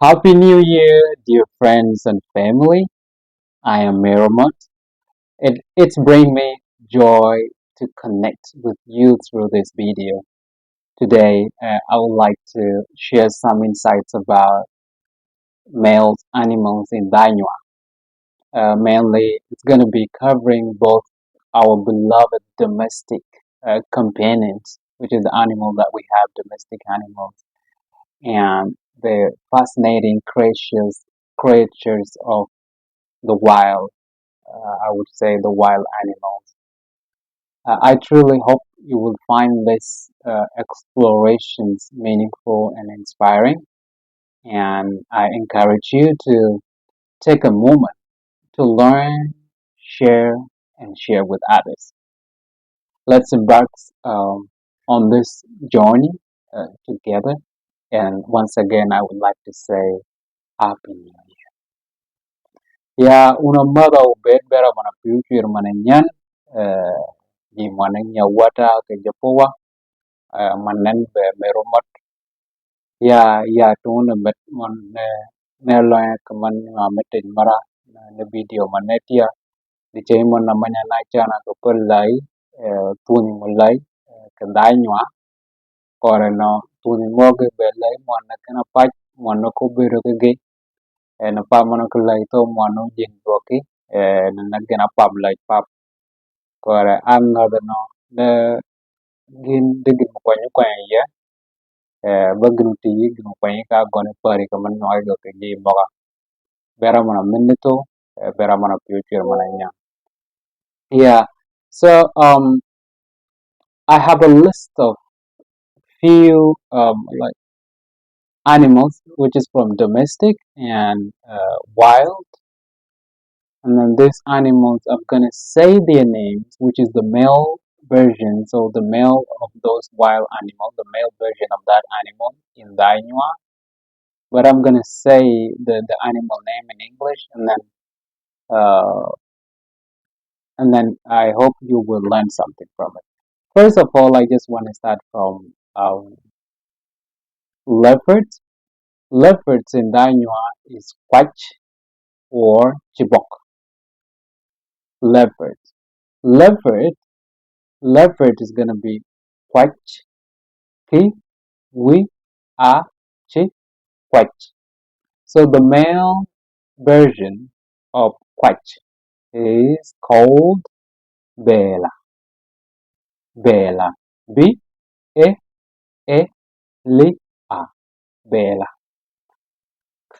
Happy New Year, dear friends and family. I am Miramot. It's bring me joy to connect with you through this video. Today, I would like to share some insights about male animals in Dha-Anywaa. Mainly, it's going to be covering both our beloved domestic companions, which is the animal that we have, domestic animals, and the fascinating creatures of the wild. I would say the wild animals. I truly hope you will find these explorations meaningful and inspiring, and I encourage you to take a moment to learn, share, and share with others. Let's embark on this journey together. And once again, I would like to say Happy New Year. Ya, una mother ubed bera mana future mana nyan, di mana nyawata ke japowa, manen be merumat. Ya tuna bet mon ne loe keman ngametin mara ne video manetia di chay mon namanya na chana ke pelai tuni mulai ke danywa kore no tuni moge belai mon na kena pach mon no kubiro ke ge na pa mon ke lai to mon no jing doki na gena pam lai pap kore an no no ne gin digin mo kwanya ya bagin ti gin kwanya ka gone pari ka man noy do ke gi boga bera mana minito bera mana future mana nya. Yeah, so I have a list of few like animals which is from domestic and wild, and then these animals I'm gonna say their names, which is the male version, so the male of those wild animals, the male version of that animal in Dha-Anywaa. But I'm gonna say the animal name in English, uh, and then I hope you will learn something from it. First of all, I just want to start from leopards. Leopards in Dha-Anywaa is quach or chibok. Leopard. Leopard. Leopard is gonna be quach, ki, wi, a, chi, quach. So the male version of quach is called bela. Bela. B, e, li, a. Bela.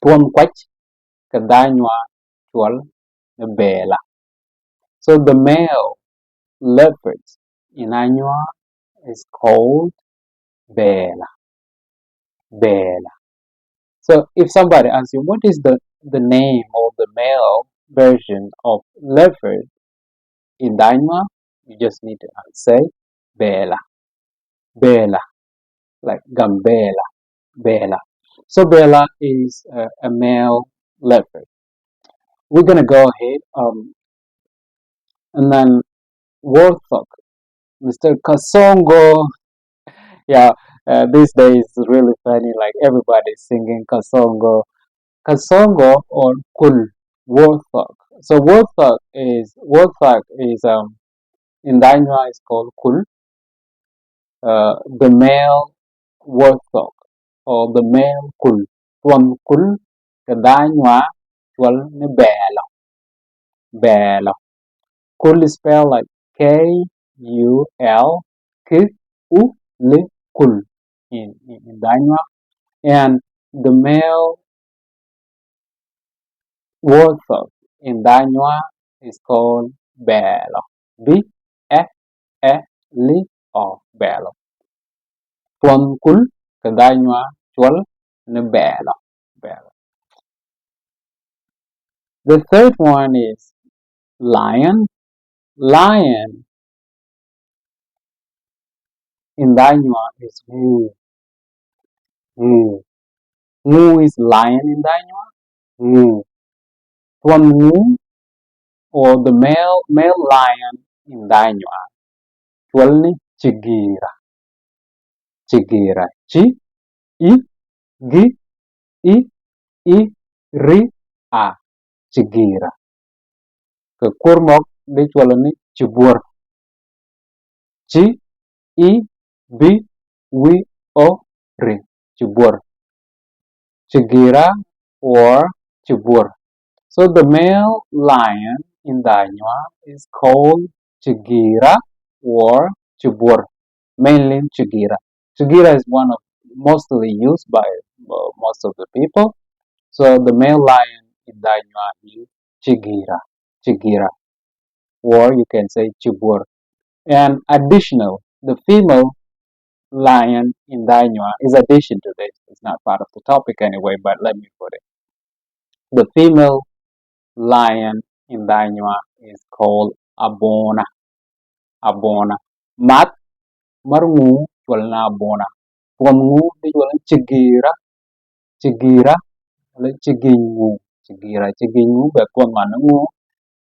Tuan quach, kadanywa, chual, bela. So the male leopard in Anua is called Bela. Bela. So if somebody asks you what is the name or the male version of leopard in Anua, you just need to say Bela. Bela. Like Gambela. Bela. So Bela is a male leopard. We're gonna go ahead and then Warthog, Mr. Kasongo. Yeah, these days it's really funny. Like everybody's singing Kasongo or Kul, Warthog. So Warthog is in Dainwa is called Kul, the male Warthog or the male Kul. Tuan Kul, the Dainwa, Tual ni Belo, Belo. Kul is spelled like Kul, K U L Kul in Dainwa. And the male warthog in Dha-Anywaa is called Belo. B-E-E-L-O, Belo. Tuần Kul cái Dha-Anywaa chual nó Belo. Belo. The third one is lion. Lion in Dha-Anywaa is Ngu. Ngu. Ngu is lion in Dha-Anywaa. Ngu. Tuần Ngu or the male lion in Dha-Anywaa chual ni Chigira. Chigira. Chi, I, Gi, I, I ri a chigira. Ke kurmok di chwalo ni chibur. Chi I bi wi o ri chibur. Chigira or chibur. So the male lion in Dha-Anywaa is called Chigira or Chibur, mainly Chigira. Chigira is one of mostly used by most of the people. So the male lion in Dha-Anywaa is Chigira, Chigira, or you can say Chibur. And additional, the female lion in Dha-Anywaa is addition to this. It's not part of the topic anyway, but let me put it. The female lion in Dha-Anywaa is called Abona. Abona. Mat marngu na Abona. Pomngu di Chigira. Chigira. Chigingu. Chigira. Chigingu. Bekon manungu.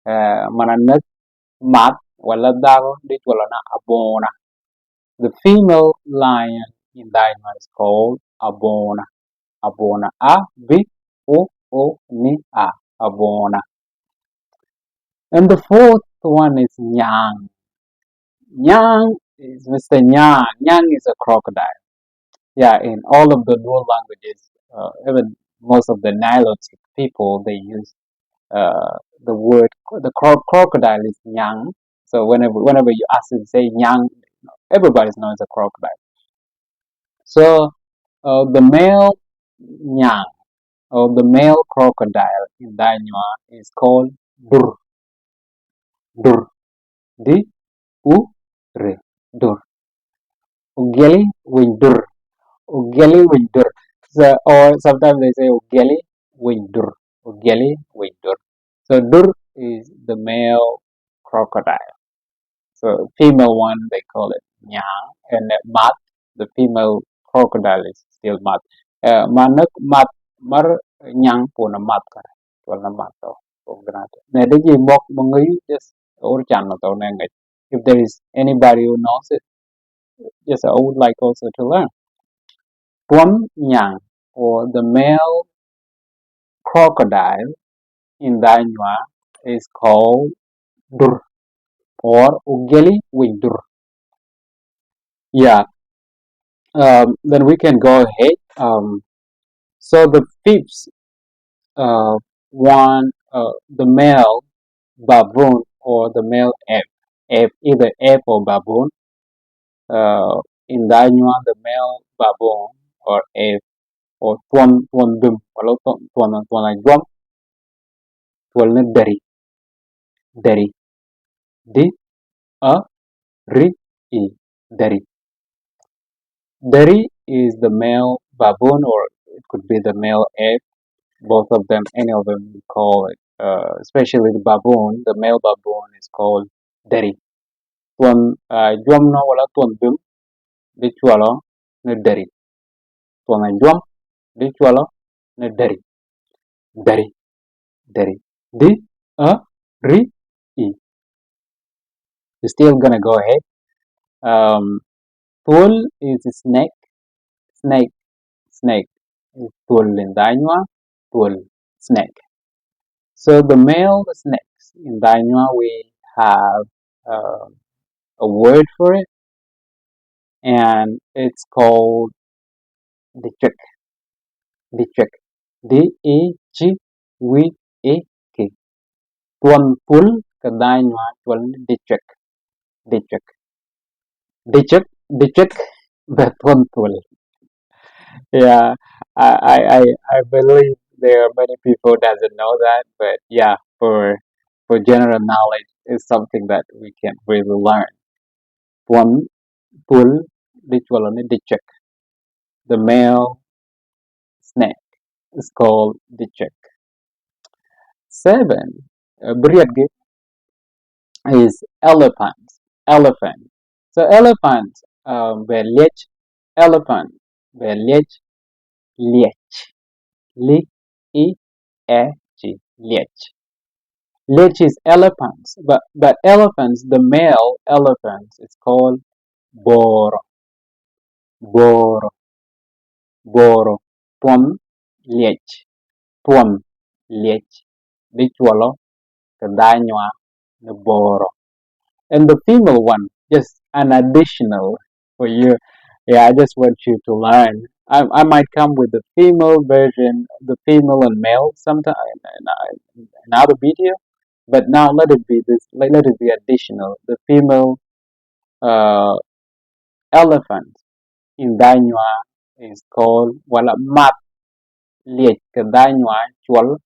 Mananet mat. Wala dago di na Abona. The female lion in Dha-Anywaa is called Abona. Abona. A-B-O-O-N-A. Abona. And the fourth one is Nyang. Nyang is Mr. Nyang. Nyang is a crocodile. Yeah, in all of the dual languages, even most of the Nilotic people, they use the word, crocodile is Nyang. So whenever you ask them, say Nyang, everybody knows a crocodile. So the male Nyang, or the male crocodile in Dha-Anywaa is called Dur. Dur. D-U-R. Dur. Ugeli Windur. Ugeli Windur. So, or sometimes they say Ugeli Windur. Ugeli Windur. So Dur is the male crocodile. So female one they call it Nyang, and Mat, the female crocodile is still Mat. Manak Mat Mar Nyang puna Mat ka. Wala Mat to. Ne de ji mok mangi just or chan to ne. If there is anybody who knows it, yes, I would like also to learn. Tuam Nyang, or the male crocodile in Dha-Anywaa, is called Dur or Ugeli Windur. Yeah, then we can go ahead. So the fifth one, the male baboon or the male ape, either ape or baboon. In Dha-Anywaa, the male baboon or ape or tuan dum, kalau tuan juam, tuan dari, di a ri I dari. Dari is the male baboon, or it could be the male ape. Both of them, any of them, we call it. Especially the baboon, the male baboon is called dari. Tuan juam no wala tuan dum, di chualo ne dari. Tuan juam, di chualo ne dari. Dari, dari. Di a ri I. You're still gonna go ahead. Tul is a snake. Snake, snake. Tul in Dha-Anywaa, tul, snake. So the male snakes in Dha-Anywaa, we have a word for it, and it's called dichek. Dichek. D-E-G-W-E-K. Tuan pul ke Dha-Anywaa, tuan dichek. Dichek. Dichek, dichek, betuan pul. Yeah, I believe there are many people doesn't know that, but yeah, for general knowledge, it's something that we can really learn. One pull ritual on the check. The male snake is called the check. Seven, Briadgi is elephant. Elephant. So elephant, velech, elephant, velech, liech, li, e, e, liech. Lech is elephants, but elephants, the male elephants, is called boro, boro, boro, pom, lech. tuom liech dichualo kadanywa naboro. And the female one, just an additional for you. Yeah, I just want you to learn. I might come with the female version, the female and male sometime in another video, but now let it be this. Let it be additional. The female uh, elephant in Danywa is called wala mat liech ka Danywa chwal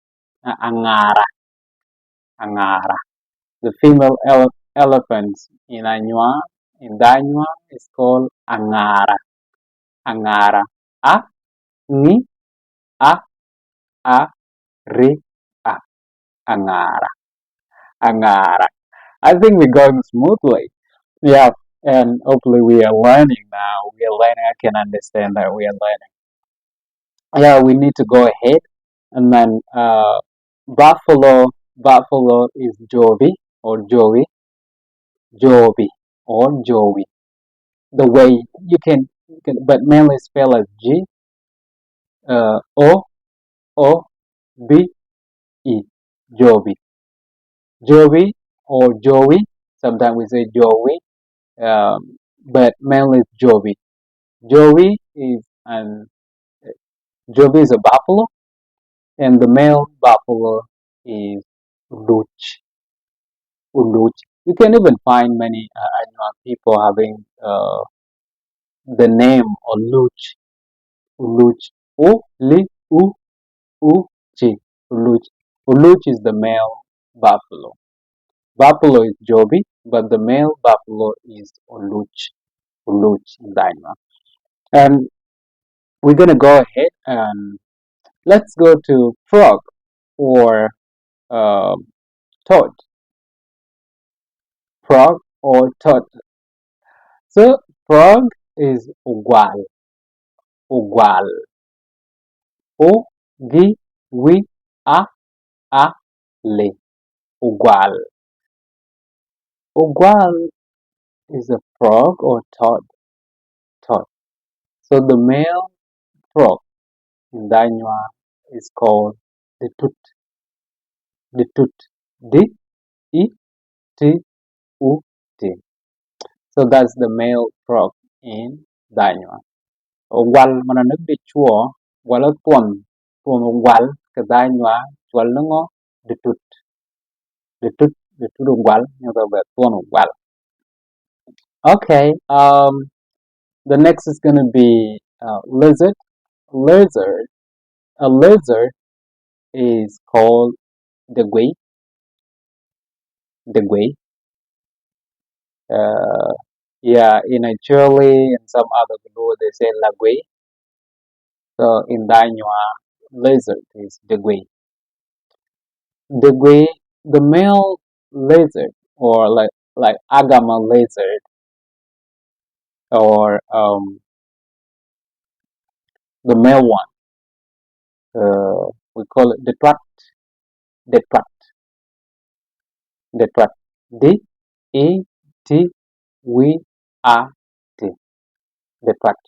angara angara. The female elephant in Anywa in Danywa is called angara angara. A ni a a ri a angara angara. I think we're going smoothly. Yeah, and hopefully we are learning now. We are learning. I can understand that we are learning. Yeah, we need to go ahead and then buffalo is Jovi or Jovi or Joey. The way you can but mainly spell as Jovi Jovi Jovi or Joey. Sometimes we say Joey, but mainly it's Jovi. Joey is an Jovi is a buffalo, and the male buffalo is Luch. Uluch. You can even find many animal people having the name Uluch. Uluch. U-Li-U-U-Chi. Uluch. Uluch is the male buffalo. Buffalo is Jobi, but the male buffalo is Uluch. Uluch in Daima. And we're gonna go ahead and let's go to frog or um toad. Frog or toad. So frog is Ugwal. Ugwal. O-G-W-A-A-Le. Ugwal. Ugwal is a frog or toad. Toad. So the male frog in Danywa is called the tut. The tut. D-E-T-U-T. So that's the male frog in Danywa. Ugwal mana nagdi chuo. Wala tuan. Tuan ugwal ke Danywa. Chual nungo the tut. The tut ugwal. Yung tabi tuan ugwal. Okay. The next is gonna be lizard. Lizard. A lizard is called the gui. The gui. Uh, yeah, in Chile and some other blue they say la gui. So in Danywa, lizard is the gui. The gui, the male lizard, or like agama lizard, or the male one. We call it the twat. The twat. The twat. D-E-T-W-A-T. The twat.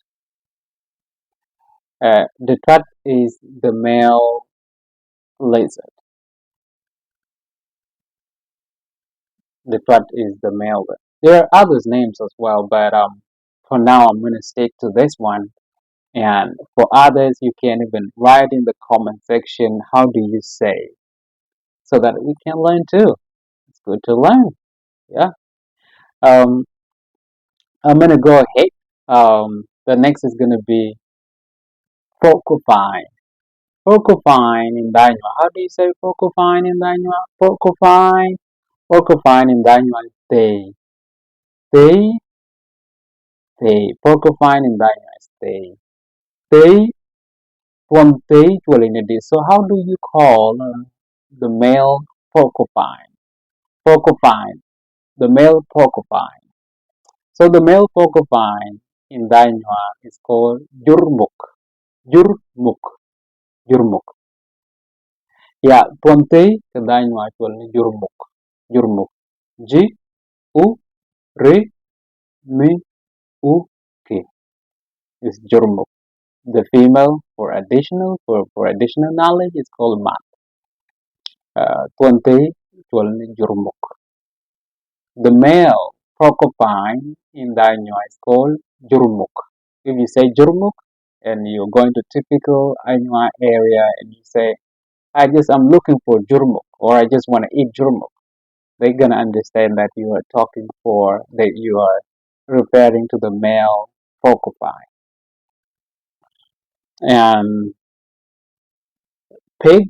The twat is the male lizard. The twat is the male. There are other names as well, but for now I'm gonna stick to this one. And for others, you can even write in the comment section how do you say, so that we can learn too. It's good to learn. Yeah. Um, I'm gonna go ahead. The next is gonna be porcupine. Porcupine in Danywa. How do you say porcupine in Danywa? Porcupine. Porcupine in Danywa is they. They. They. Porcupine in Danywa is they. They. From they to so how do you call the male porcupine? Porcupine. The male porcupine. So the male porcupine in Danywa is called Jurmuk. Jurmuk. Jurmuk. Yeah, Ponte ke Danywa actually Jurmuk. Jurmuk. J U R M U K is Jurmuk. The female for additional knowledge is called mat. Tuante tuolni jurmuk. The male porcupine in Dha-Anywaa is called jurmuk. If you say jurmuk and you're going to typical Anua area and you say, I'm looking for jurmuk or I just want to eat jurmuk, they're gonna understand that you are that you are referring to the male porcupine. And pig,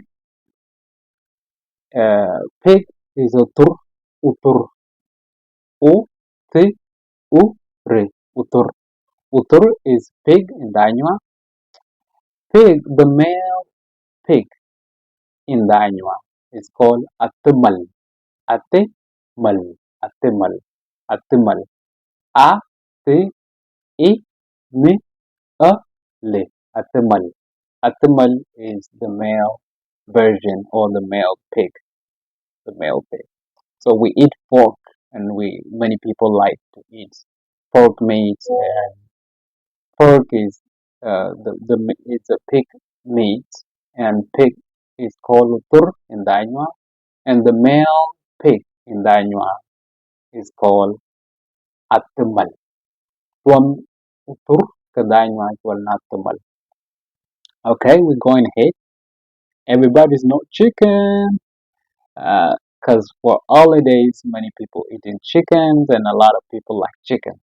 pig is utur, u, ti, u, re, utur. Utur is pig in Dha-Anywaa. Pig, the male pig in Dha-Anywaa is called atimal. Atimal. Atimal. Atimal. A, T, I, Mi, A, Le. Atimal. Atimal is the male version or the male pig. The male pig. So we eat pork, and many people like to eat pork meat. And pork is it's a pig meat, and pig is called utur in Dha-Anywaa, and the male pig in Dha-Anywaa is called atimal. Tuam utur ke Dha-Anywaa tual atimal. Okay, we're going ahead. Everybody's not chicken. Because for holidays, many people eating chickens, and a lot of people like chicken.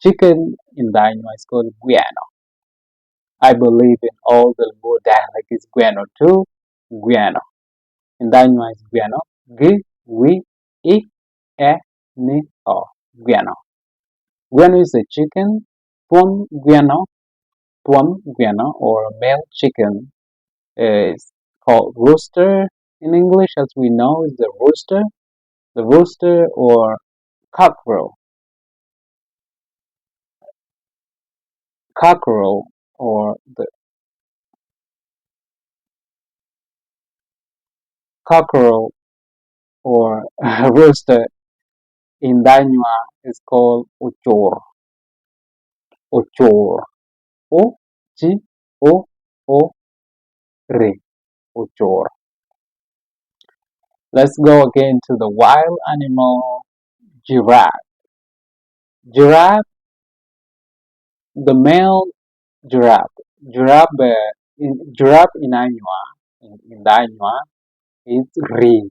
Chicken in Dha-Anywaa is called guiano. I believe in all the Luo dialect is guiano too. Guiano. In Dha-Anywaa is guiano. G, we, I, e, ni, o. Guiano. Guiano is a chicken. Tuam guiano, or male chicken, is called rooster in English, as we know, is the rooster. The rooster or cockerel, cockerel or the cockerel or rooster in Dha-Anywaa is called ochor. Ochor. O G O O re. Ochor. Let's go again to the wild animal giraffe. Giraffe, the male giraffe. Giraffe in Dha-Anywaa in Dha-Anywaa is ri.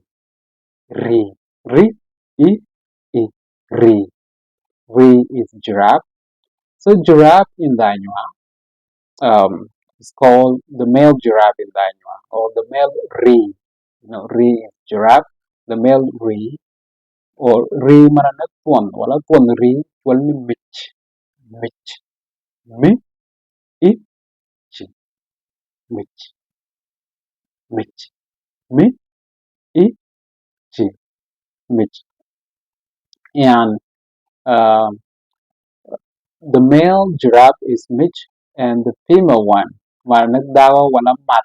Ri. Ri. I. I. Ri. Ri is giraffe. So giraffe in Dha-Anywaa is called the male giraffe in Dha-Anywaa, or the male ri. Ri is giraffe. The male ri, or ri maranak tuan. Wala tuan ri, tuan ni mich. Mich. Mi, I, chi. Mich. Mich. Mi, I, chi. Mich. And um, the male giraffe is Mitch, and the female one, Maranak dawa wala mat,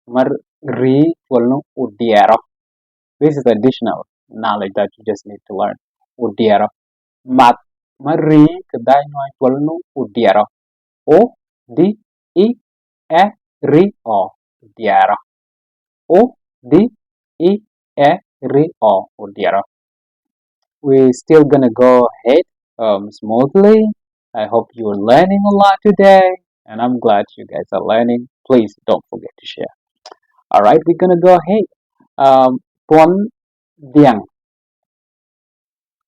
mar ri walno udiero. This is additional knowledge that you just need to learn. Udiero. Mat mari kedai noy walno udiero. O di I e ri o udiero. O di I e ri o udiero. We're still gonna go ahead smoothly. I hope you're learning a lot today, and I'm glad you guys are learning. Please don't forget to share. All right, we're gonna go ahead. Tuan Diang.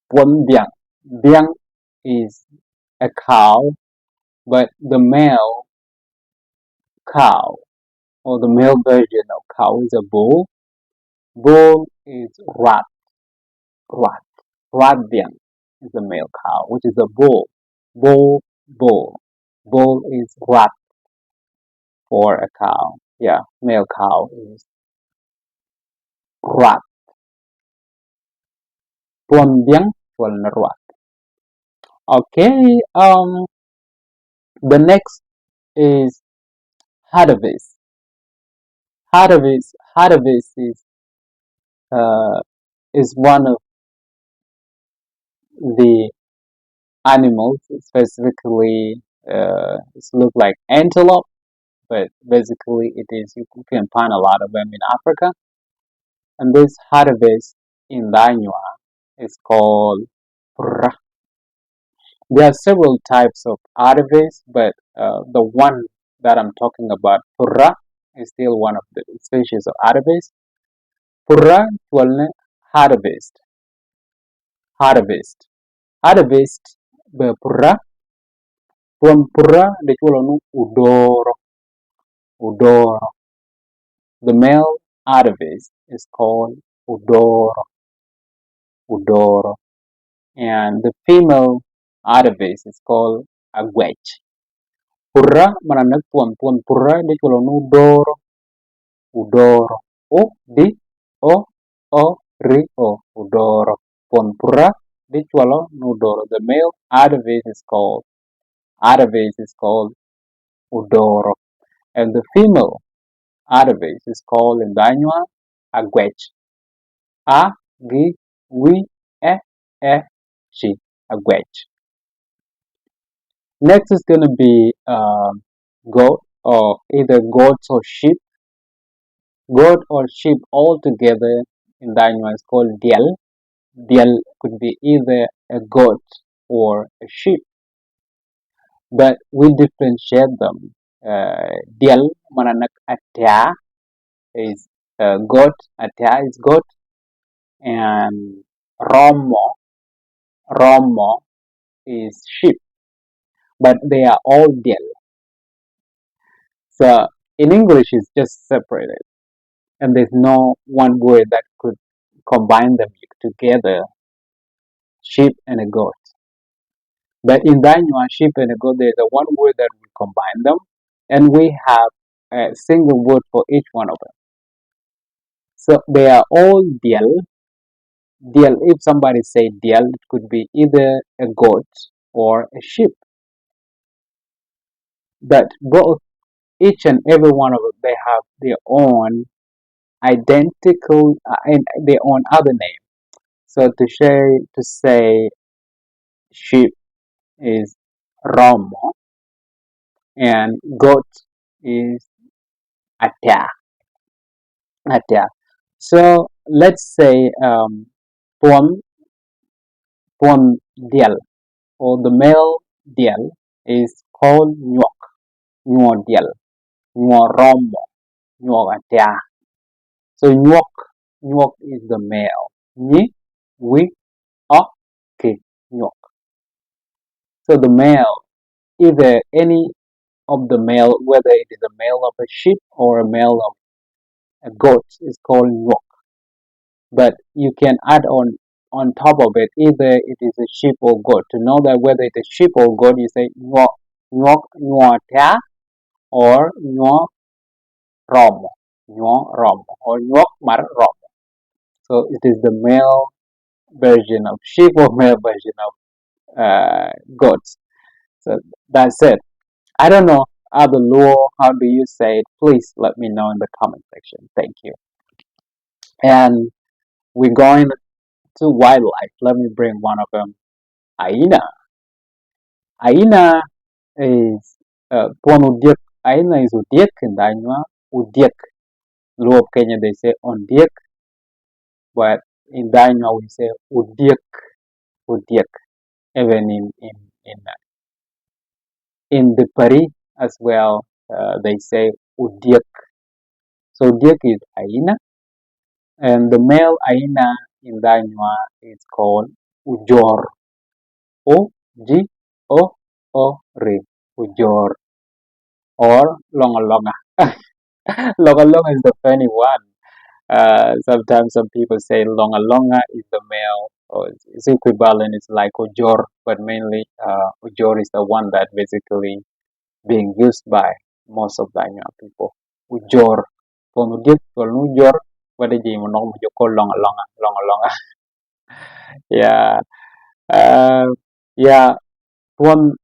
Tuan Diang. Diang is a cow, but the male cow, or the male version of cow, is a bull. Bull is rat. Rat. Rat Diang is the male cow, which is a bull. Bull, bull. Bull is rat for a cow. Yeah, male cow is rat. Tuan Diang, tuan rat. Okay, the next is harvest. Harvest uh, is one of the animals, specifically It looks like antelope, but basically it is. You can find a lot of them in Africa. And this harvest in Dha-Anywaa is called purra. There are several types of harvest, but the one that I'm talking about, purra, is still one of the species of harvest. Purra tualne harvest, harvest, harvest be purra, tuan purra de chulonu udoro, udoro. The male harvest is called udoro, udoro, and the female harvest is called agwech. Purra mananak tuan purra de chulonu udoro, udoro. O di o ri o udoro. Tuan purra de chulonu udoro. The male harvest is called udoro, and the female harvest is called in Danywa agwech. A gi wi e e chi agwech. Next is gonna be goat or either goats or sheep. Goat or sheep all together in Danywa is called diel. Diel could be either a goat or a sheep, but we differentiate them. Diel mananak atia is goat, atia is goat, and romo, romo is sheep, but they are all diel. So in English, it's just separated, and there's no one word that could combine them together, sheep and a goat. But in Danywa, sheep and a goat, there's a one word that we combine them, and we have a single word for each one of them. So they are all diel. Diel, if somebody say diel, it could be either a goat or a sheep. But both, each and every one of them, they have their own identical and their own other name. So to say sheep is Romo and goat is Atia. Atia. So let's say Tuam Tuam Diel or the male Diel is called Nyok. Nyo Diel. Nyo Romo. Nyo Atia. So Nyok is the male. Ni, we, okay, Nyok. So the male, either any of the male, whether it is a male of a sheep or a male of a goat, is called Nyok. But you can add on top of it, either it is a sheep or goat. To know that whether it is sheep or goat, you say Nyok, Nyok, Nyota, or Nyok Romo, Nyok Romo, or Nyok Mar Romo. So it is the male version of sheep or male version of goats. So that's it. I don't know other Luo, how do you say it? Please let me know in the comment section. Thank you. And we're going to wildlife. Let me bring one of them. Aina. Aina is Puan Udiak. Aina is Udiak in Danywa. Udiak. Luo of Kenya they say Ondiak, but in Danywa we say Udiak. Udiak. Even in the Pari as well, they say Udiak. So Udiak is Aina, and the male Aina in Danywa is called Ujor. O G O O R. Ujor or Longalonga. Longalonga is the funny one. Sometimes some people say Longalonga is the male, or its equivalent is like Ujor, but mainly Ujor is the one that basically being used by most of the young people. Ujor. Pengudik kalau ujor pada jadi menong joko longa longa longa longa. Yeah. Yeah. Tuan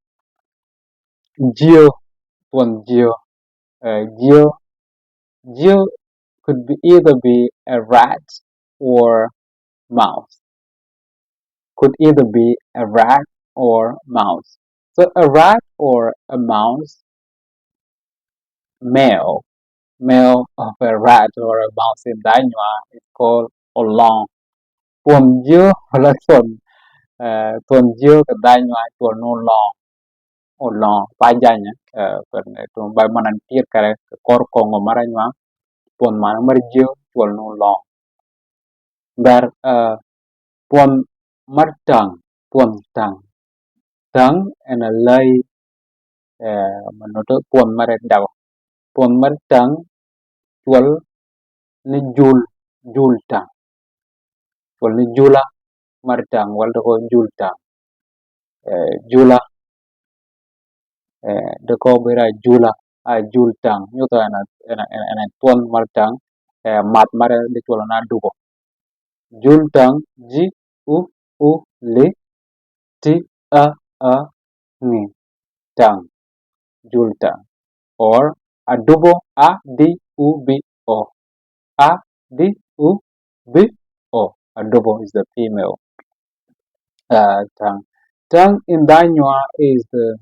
Geo. Tuan Geo. Geo. Geo could be either be a rat or mouse. Could either be a rat or mouse. So a rat or a mouse, male, male of a rat or a mouse in Dha-Anywaa is called Olong. Tuần dưa là tuần dưa cái Dha-Anywaa tuần Olong. Olong, pajanya, tuần bay manan tier kare kor kongo maranywa, tuần mana marjio tuần Olong. Ber tuần mar tuần tang and a lay manoto tuần mare daw. Tuần mar tuol ni jul tang, tuol ni jula mar walda ko jul jula de ko bera jula a jul nyuto ana tuon mar mat mare de tuol na dubo jul ji u li ti a ni tang jul or adubo a d u b o a d u b o adubo is the female tongue. Tongue in Danywa is the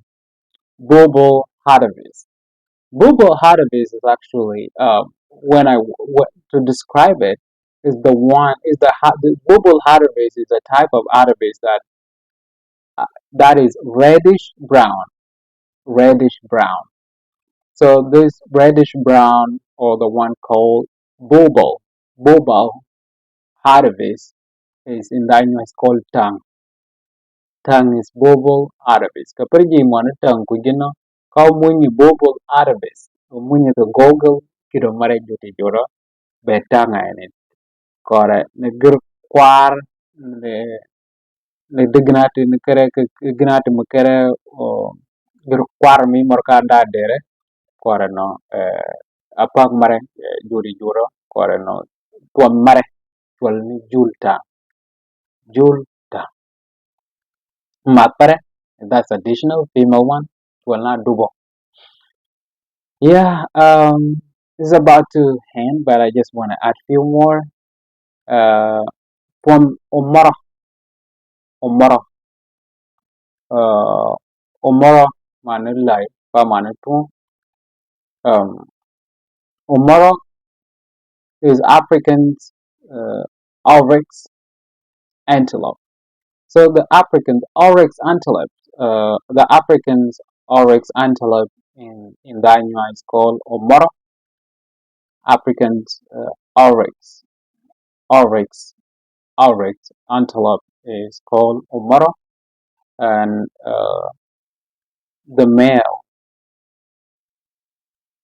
Bobo Hadavis. Bobo Hadavis is actually when to describe it is the Bobo Hadavis is a type of Hadavis that is reddish brown. So this reddish brown or the one called Bobo Hadavis is in Danywa is called tongue. Tongue is bobal Arabis. Kaparji mana tongue kujino kau muni bobal Arabis. Muni to Google kiro mare juti joro betanga ini. Kore negir kwar ne dignati ne kere dignati mekere gir kwar mi morka da dere kore no apak mare juri juro kore no tuan mare tuan ni julta Mapare, that's additional female one. Will not double. Yeah, this is about to end, but I just want to add few more. From Omoro, uh, Omoro, mane lai, pa mane tu. Um, Omoro is African's oryx antelope. So the African's oryx antelope in Danywa is called Omoro. African's oryx oryx antelope is called Omoro, and the male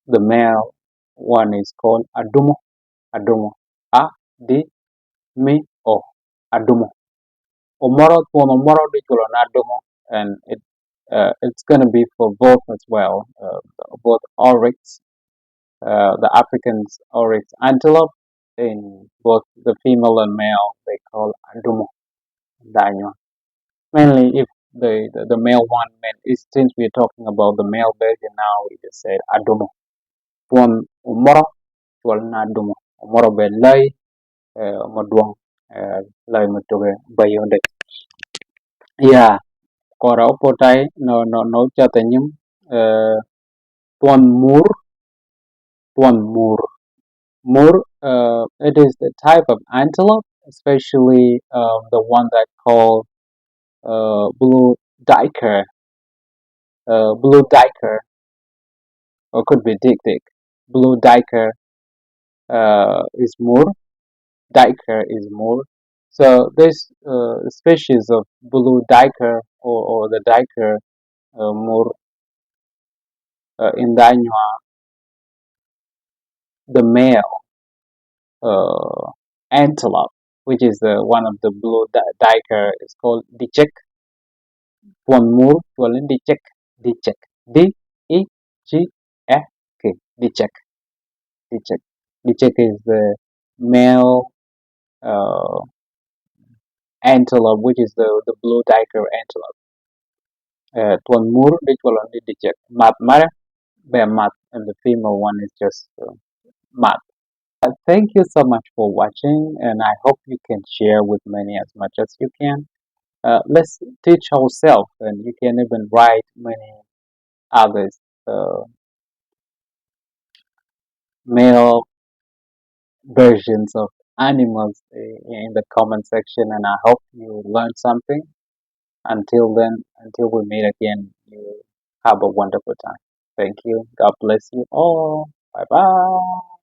the male one is called Adumo A D Mi O Adumo Omoro tuon Omoro di kulon Adumo, and it's gonna be for both as well, both oryx, the African's oryx antelope, in both the female and male they call Adumo Daño. Mainly if the male one meant is since we're talking about the male version now we just said adumo. Tuan umoro tuan na adumo. Umoro be lay maduang lay matuge bayonde. Yeah, kora opotai no chatanyum tuan mur. Mur it is the type of antelope, especially the one that called blue diker. Blue diker, or could be dik. Blue diker is more. Diker is more. So this species of blue diker or the diker more in Danywa, the male antelope, which is one of the blue diker, is called dichek. One more, one dichek, dichek, D-E-G-F-K, dichek, dichek. Dichek is the male uh, antelope, which is the blue diker antelope. Tuan mur di tuan di dicek. Mat mare bear mat, and the female one is just mat. Thank you so much for watching, and I hope you can share with many as much as you can. Let's teach ourselves, and you can even write many others, uh, male versions of animals in the comment section, and I hope you learned something. Until then, until we meet again, you have a wonderful time. Thank you. God bless you all. Bye bye.